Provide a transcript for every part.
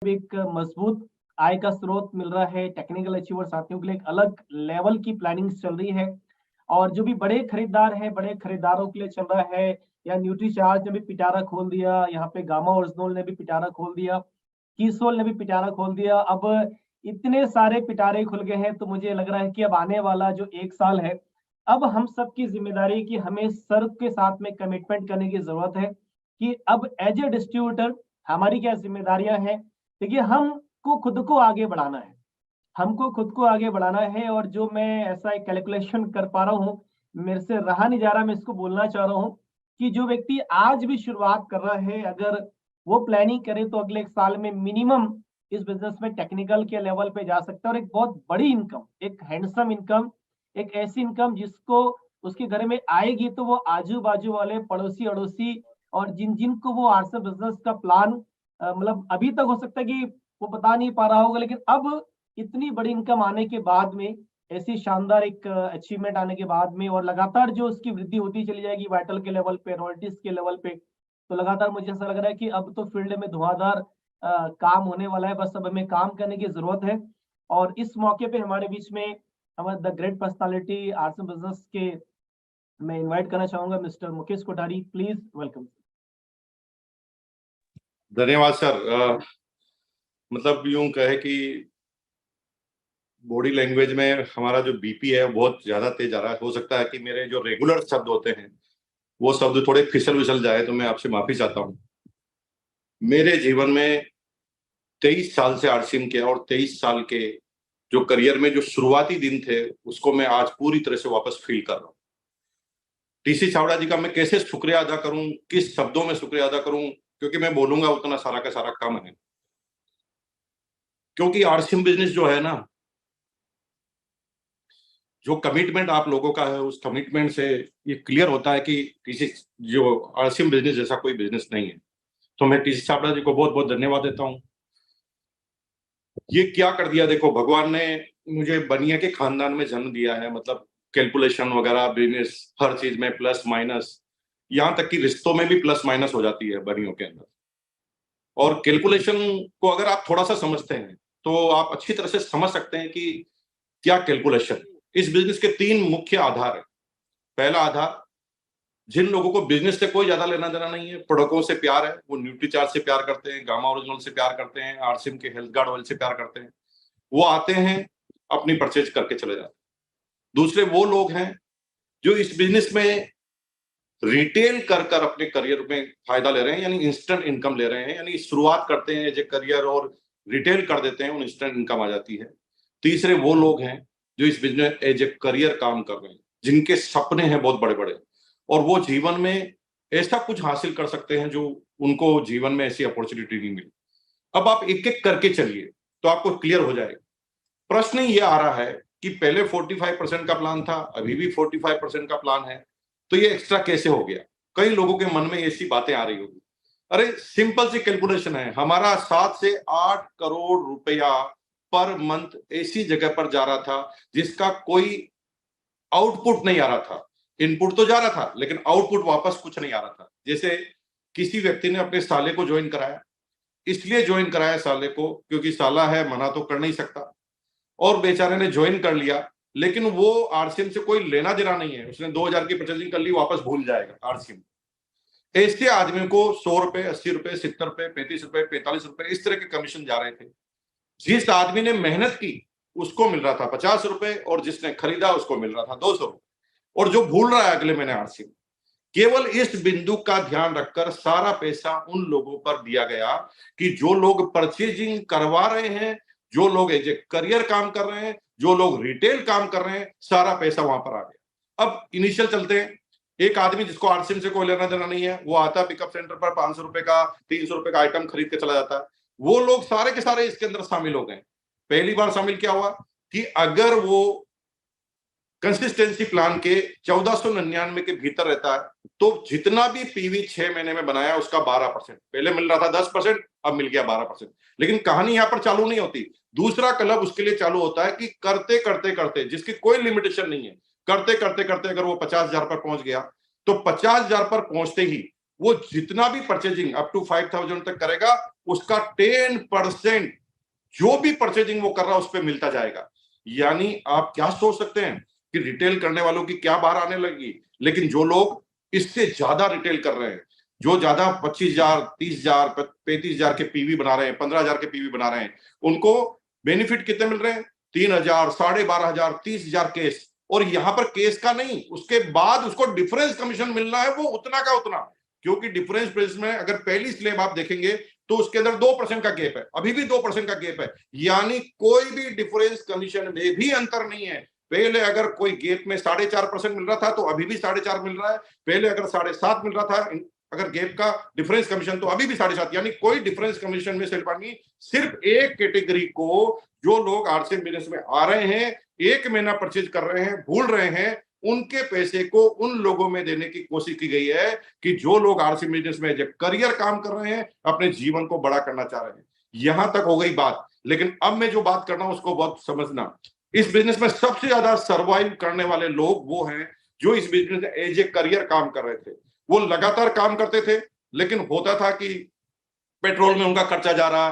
एक मजबूत आय का स्रोत मिल रहा है। टेक्निकल अचीवर साथियों के लिए एक अलग लेवल की प्लानिंग चल रही है और जो भी बड़े खरीदार हैं, बड़े खरीदारों के लिए चल रहा है। या न्यूट्रीचार्ज ने भी पिटारा खोल दिया, यहाँ पे गामा ओरिजिनल ने भी पिटारा खोल दिया, कीसोल ने भी पिटारा खोल दिया। अब इतने सारे पिटारे खुल गए हैं, तो मुझे लग रहा है कि अब आने वाला जो 1 साल है, अब हम सबकी ज़िम्मेदारी कि हमें सर के साथ में कमिटमेंट करने की ज़रूरत है कि अब एज़ अ डिस्ट्रीब्यूटर हमारी क्या ज़िम्मेदारियाँ हैं। देखिए, हमको खुद को आगे बढ़ाना है, हमको खुद को आगे बढ़ाना है और जो मैं ऐसा एक कैलकुलेशन कर पा रहा हूँ, मेरे से रहा नहीं जा रहा, मैं इसको बोलना चाह रहा हूँ कि जो व्यक्ति आज भी शुरुआत कर रहा है, अगर वो प्लानिंग करे तो अगले 1 साल में मिनिमम इस बिज़नेस में टेक्निकल के लेवल पे जा सकता है और एक बहुत बड़ी इनकम, एक हैंडसम इनकम, एक ऐसी इनकम जिसको उसके घर में आएगी तो वो आजू-बाजू वाले पड़ोसी-अड़ोसी और जिनको वो आरसे बिज़नेस का प्लान मतलब अभी तक हो सकता है कि वो बता नहीं पा रहा होगा, लेकिन अब इतनी बड़ी इनकम आने के बाद में, ऐसी शानदार एक अचीवमेंट आने के बाद में और लगातार जो उसकी वृद्धि होती चली जाएगी वाइटल के लेवल पे, रॉयल्टीज़ के लेवल पे, तो लगातार मुझे ऐसा लग रहा है कि अब तो फील्ड में धुआंधार काम होने वाला है, बस अब हमें काम करने की ज़रूरत है। और इस मौके पे हमारे बीच में हमारे the great personality arts and business के मैं इनवाइट करना चाहूँगा mister Mukesh Kothari, please welcome. धन्यवाद सर। मतलब यूं कहे कि बॉडी लैंग्वेज में हमारा जो बीपी है बहुत ज्यादा तेज आ रहा है। हो सकता है कि मेरे जो रेगुलर शब्द होते हैं वो शब्द थोड़े फिसल विसल जाए, तो मैं आपसे माफी चाहता हूँ। मेरे जीवन में 23 साल से आरसीएम किया और 23 साल के जो करियर में जो शुरुआती दिन थे उसको मैं आज पूरी तरह से वापस फील कर रहा हूँ। टीसी छावड़ा जी का मैं कैसे शुक्रिया अदा करूं, किस शब्दों में शुक्रिया अदा करूं, क्योंकि मैं बोलूंगा उतना सारा का सारा कम है। क्योंकि आरसीएम बिजनेस जो है ना, जो कमिटमेंट आप लोगों का है उस कमिटमेंट से ये क्लियर होता है कि किसी जो आरसीएम बिजनेस जैसा कोई बिजनेस नहीं है। तो मैं टीसी छाबड़ा जी को बहुत बहुत धन्यवाद देता हूँ। ये क्या कर दिया, देखो भगवान ने मुझे बनिया के खानदान में जन्म दिया है। मतलब कैलकुलेशन वगैरह, बिजनेस, हर चीज में प्लस माइनस, यहाँ तक कि रिश्तों में भी प्लस माइनस हो जाती है बनियों के अंदर। और कैलकुलेशन को अगर आप थोड़ा सा समझते हैं तो आप अच्छी तरह से समझ सकते हैं कि क्या कैलकुलेशन। इस बिजनेस के 3 मुख्य आधार है। पहला आधार, जिन लोगों को बिजनेस से कोई ज्यादा लेना देना नहीं है, प्रोडक्टों से प्यार है, वो न्यूट्रीचार्ज से प्यार करते हैं, गामा ओरिजिनल से प्यार करते हैं, आरसीएम के हेल्थ गार्ड ऑयल से प्यार करते हैं, वो आते हैं अपनी परचेज करके चले जाते हैं। दूसरे वो लोग हैं जो इस बिजनेस में रिटेल कर कर अपने करियर में फायदा ले रहे हैं, यानी इंस्टेंट इनकम ले रहे हैं, यानी शुरुआत करते हैं एज ए करियर और रिटेल कर देते हैं, उन इंस्टेंट इनकम आ जाती है। तीसरे वो लोग हैं जो इस बिजनेस एज ए करियर काम कर रहे हैं, जिनके सपने हैं बहुत बड़े बड़े और वो जीवन में ऐसा कुछ हासिल कर सकते हैं जो उनको जीवन में ऐसी अपॉर्चुनिटी नहीं मिली। अब आप एक एक करके चलिए तो आपको क्लियर हो जाएगा। प्रश्न ये आ रहा है कि पहले 45% का प्लान था, अभी भी 45% का प्लान है, तो ये एक्स्ट्रा कैसे हो गया? कई लोगों के मन में ऐसी बातें आ रही होगी। अरे सिंपल सी कैलकुलेशन है, हमारा 7 से 8 करोड़ रुपया पर मंथ ऐसी जगह पर जा रहा था जिसका कोई आउटपुट नहीं आ रहा था। इनपुट तो जा रहा था लेकिन आउटपुट वापस कुछ नहीं आ रहा था। जैसे किसी व्यक्ति ने अपने साले को ज्वाइन कराया, इसलिए ज्वाइन कराया साले को क्योंकि साला है, मना तो कर नहीं सकता, और बेचारे ने ज्वाइन कर लिया, लेकिन वो आरसीएम से कोई लेना देना नहीं है। उसने 2000 की परचेजिंग कर ली, वापस भूल जाएगा आरसीएम। ऐसे आदमी को 100 रुपए, 80 रुपए, 70 रुपए, 35 रुपए, 45 रुपए इस तरह के कमीशन जा रहे थे। जिस आदमी ने मेहनत की उसको मिल रहा था 50 रुपए और जिसने खरीदा उसको मिल रहा था 200 रुपए, और जो भूल रहा है अगले महीने आरसीएम। केवल इस बिंदु का ध्यान रखकर सारा पैसा उन लोगों पर दिया गया कि जो लोग परचेजिंग करवा रहे हैं, जो लोग एज ए करियर काम कर रहे हैं, जो लोग रिटेल काम कर रहे हैं, सारा पैसा वहां पर आ गया। अब इनिशियल चलते हैं। एक आदमी जिसको आरसीएम से कोई लेना देना नहीं है, वो आता है पिकअप सेंटर पर 500 रुपए का, 300 रुपए का आइटम खरीद के चला जाता है। वो लोग सारे के सारे इसके अंदर शामिल हो गए। पहली बार शामिल क्या हुआ कि अगर वो कंसिस्टेंसी प्लान के 1499 के भीतर रहता है तो जितना भी पीवी 6 महीने में बनाया उसका 12%, पहले मिल रहा था 10%, अब मिल गया 12%। लेकिन कहानी यहां पर चालू नहीं होती। दूसरा क्लब उसके लिए चालू होता है कि करते करते करते, जिसकी कोई लिमिटेशन नहीं है, करते करते करते अगर वो 50,000 पर पहुंच गया तो 50,000 पर पहुंचते ही वो जितना भी परचेजिंग अप टू 5,000 तक करेगा उसका 10% जो भी परचेजिंग वो कर रहा है उस पर मिलता जाएगा। यानी आप क्या सोच सकते हैं कि रिटेल करने वालों की क्या बाहर आने लगी, लेकिन जो लोग इससे ज्यादा रिटेल कर रहे हैं, जो ज्यादा 25,000, 30,000, 35,000 के पीवी बना रहे हैं, 15,000 के पीवी बना रहे हैं, उनको बेनिफिट कितने मिल रहे हैं? 3,000, 12,500, 30,000 केस। और यहां पर केस का नहीं, उसके बाद उसको डिफरेंस कमीशन मिलना है, वो उतना का उतना। क्योंकि डिफरेंस प्रेस में अगर पहली स्लैब आप देखेंगे तो उसके अंदर 2% का गैप है, अभी भी 2% का गैप है। यानी कोई भी डिफरेंस कमीशन में भी अंतर नहीं है। पहले अगर कोई गेप में 4.5% मिल रहा था तो अभी भी 4.5 मिल रहा है। पहले अगर 7.5 मिल रहा था अगर गेप का डिफरेंस कमीशन, तो अभी भी 7.5। यानी कोई डिफरेंस कमीशन में सेल पानी सिर्फ एक कैटेगरी को, जो लोग आरसीएम बिजनेस में आ रहे हैं, 1 महीना परचेज कर रहे हैं, भूल रहे हैं, उनके पैसे को उन लोगों में देने की कोशिश की गई है कि जो लोग आरसीएम बिजनेस में करियर काम कर रहे हैं, अपने जीवन को बड़ा करना चाह रहे हैं। यहां तक हो गई बात। लेकिन अब मैं जो बात कर रहा हूं उसको बहुत समझना। इस बिजनेस में सबसे ज्यादा सर्वाइव करने वाले लोग वो हैं जो इस बिजनेस में एज ए करियर काम कर रहे थे। वो लगातार काम करते थे, लेकिन होता था कि पेट्रोल में उनका खर्चा जा रहा,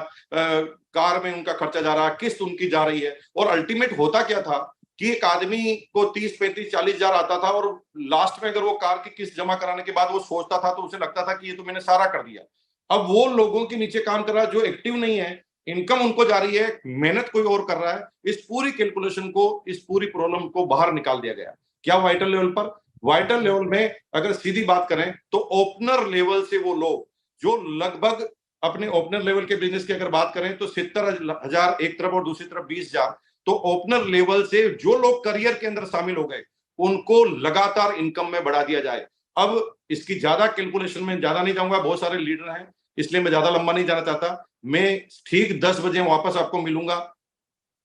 कार में उनका खर्चा जा रहा, किस्त उनकी जा रही है। और अल्टीमेट होता क्या था कि एक आदमी को 30, 35, 40,000 आता था, और लास्ट में अगर वो कार की किस्त जमा कराने के बाद वो सोचता था तो उसे लगता था कि ये तो मैंने सारा कर दिया। अब वो लोगों के नीचे काम कर रहा है जो एक्टिव नहीं है, इनकम उनको जा रही है, मेहनत कोई और कर रहा है। इस पूरी कैलकुलेशन को, इस पूरी प्रॉब्लम को बाहर निकाल दिया गया। क्या वाइटल लेवल पर? वाइटल लेवल में अगर सीधी बात करें तो ओपनर लेवल से वो लोग जो लगभग अपने ओपनर लेवल के बिजनेस की अगर बात करें तो 70,000 एक तरफ और दूसरी तरफ 20,000, तो ओपनर लेवल से जो लोग करियर के अंदर शामिल हो गए उनको लगातार इनकम में बढ़ा दिया जाए। अब इसकी ज्यादा कैलकुलेशन में ज्यादा नहीं जाऊंगा, बहुत सारे लीडर हैं, इसलिए मैं ज्यादा लंबा नहीं जाना चाहता। मैं ठीक 10 बजे वापस आपको मिलूंगा,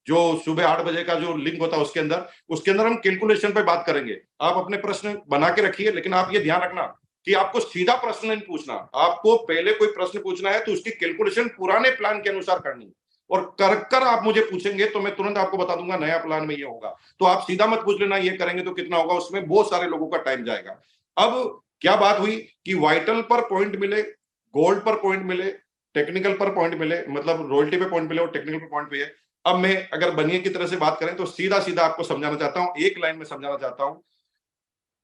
जो सुबह 8 बजे का जो लिंक होता है उसके अंदर हम कैलकुलेशन पे बात करेंगे। आप अपने प्रश्न बना के रखिए, लेकिन आप ये ध्यान रखना कि आपको सीधा प्रश्न नहीं पूछना। आपको पहले कोई प्रश्न पूछना है तो उसकी कैलकुलेशन पुराने प्लान के अनुसार करनी, और कर आप मुझे पूछेंगे तो मैं तुरंत आपको बता दूंगा नया प्लान में ये होगा। तो आप सीधा मत पूछ लेना ये करेंगे तो कितना होगा, उसमें बहुत सारे लोगों का टाइम जाएगा। अब क्या बात हुई कि वाइटल पर पॉइंट मिले, गोल्ड पर पॉइंट मिले, टेक्निकल पर पॉइंट मिले, मतलब रॉयल्टी पे पॉइंट मिले और टेक्निकल पे पॉइंट भी है। अब मैं अगर बनिए की तरह से बात करें तो सीधा सीधा आपको समझाना चाहता हूं, एक लाइन में समझाना चाहता हूं।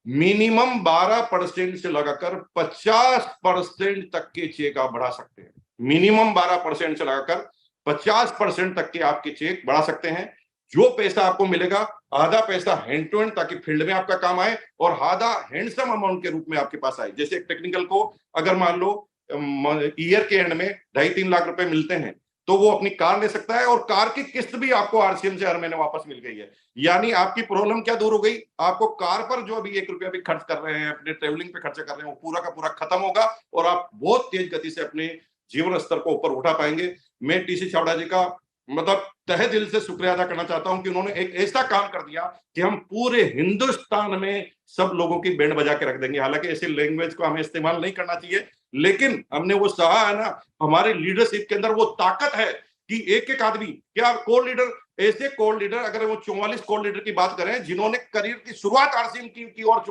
मिनिमम 12% से लगाकर 50% तक के चेक आप बढ़ा सकते हैं। मिनिमम 12% से लगाकर 50% तक के आपके चेक बढ़ा सकते हैं। जो पैसा आपको मिलेगा, आधा पैसा हैंड टू हैंड, ताकि फील्ड में आपका काम आए, और आधा हैंडसम अमाउंट के रूप में आपके पास आए। जैसे टेक्निकल को अगर मान लो ईयर के एंड में 2.5-3 लाख रुपए मिलते हैं, तो वो अपनी कार ले सकता है, और कार की किस्त भी आपको आरसीएम से हर महीने वापस मिल गई है। यानी आपकी प्रॉब्लम क्या दूर हो गई? आपको कार पर जो अभी 1 रुपया भी खर्च कर रहे हैं, अपने ट्रेवलिंग पे खर्चा कर रहे हैं, वो पूरा का पूरा खत्म होगा, और आप बहुत तेज गति से अपने जीवन स्तर को ऊपर उठा पाएंगे। मैं टीसी छाबड़ा जी का मतलब तहे दिल से शुक्रिया अदा करना चाहता हूं कि उन्होंने एक ऐसा काम कर दिया कि हम पूरे हिंदुस्तान में सब लोगों की बैंड बजा के रख देंगे। हालांकि ऐसी लैंग्वेज को हमें इस्तेमाल नहीं करना चाहिए, लेकिन हमने वो सहा है ना, हमारे लीडरशिप के अंदर वो ताकत है कि एक एक आदमी, क्या कोर लीडर, ऐसे कोर लीडर, अगर वो 44 कोर लीडर की बात करें जिन्होंने करियर की शुरुआत आरसीएम की और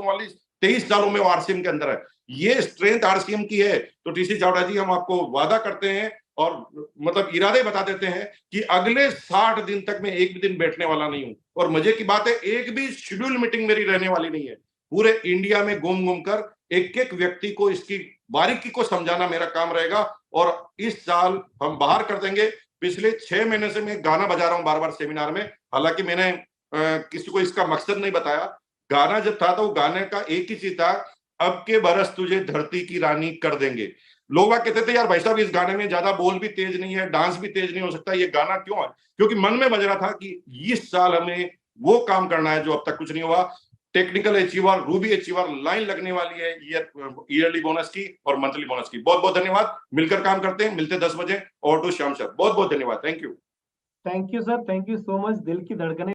23 सालों में वो आरसीएम के अंदर है, ये स्ट्रेंथ आरसीएम की है। तो टीसी छाबड़ा जी, हम आपको वादा करते हैं और मतलब इरादे बता देते हैं कि अगले 60 दिन तक मैं एक भी दिन बैठने वाला नहीं हूं। और मजे की बात है, एक भी शेड्यूल मीटिंग मेरी रहने वाली नहीं है। पूरे इंडिया में घूम घूम कर एक एक व्यक्ति को इसकी बारीकी को समझाना मेरा काम रहेगा, और इस साल हम बाहर कर देंगे। पिछले 6 महीने से मैं गाना बजा रहा हूं बार बार सेमिनार में, हालांकि मैंने किसी को इसका मकसद नहीं बताया। गाना जब था तो वो गाने का एक ही चीज था, अब के बरस तुझे धरती की रानी कर देंगे। लोग कहते थे यार भाई साहब, इस गाने में ज्यादा बोल भी तेज नहीं है, डांस भी तेज नहीं हो सकता, ये गाना क्यों है? क्योंकि मन में बज रहा था कि इस साल हमें वो काम करना है जो अब तक कुछ नहीं हुआ। Technical achiever, Ruby achiever line लगने वाली है ईयरली बोनस की और मंथली बोनस की। बहुत बहुत धन्यवाद। मिलकर काम करते हैं, मिलते 10 बजे। और टू श्याम सर, बहुत बहुत धन्यवाद। Thank you sir, thank you so much. दिल की धड़कने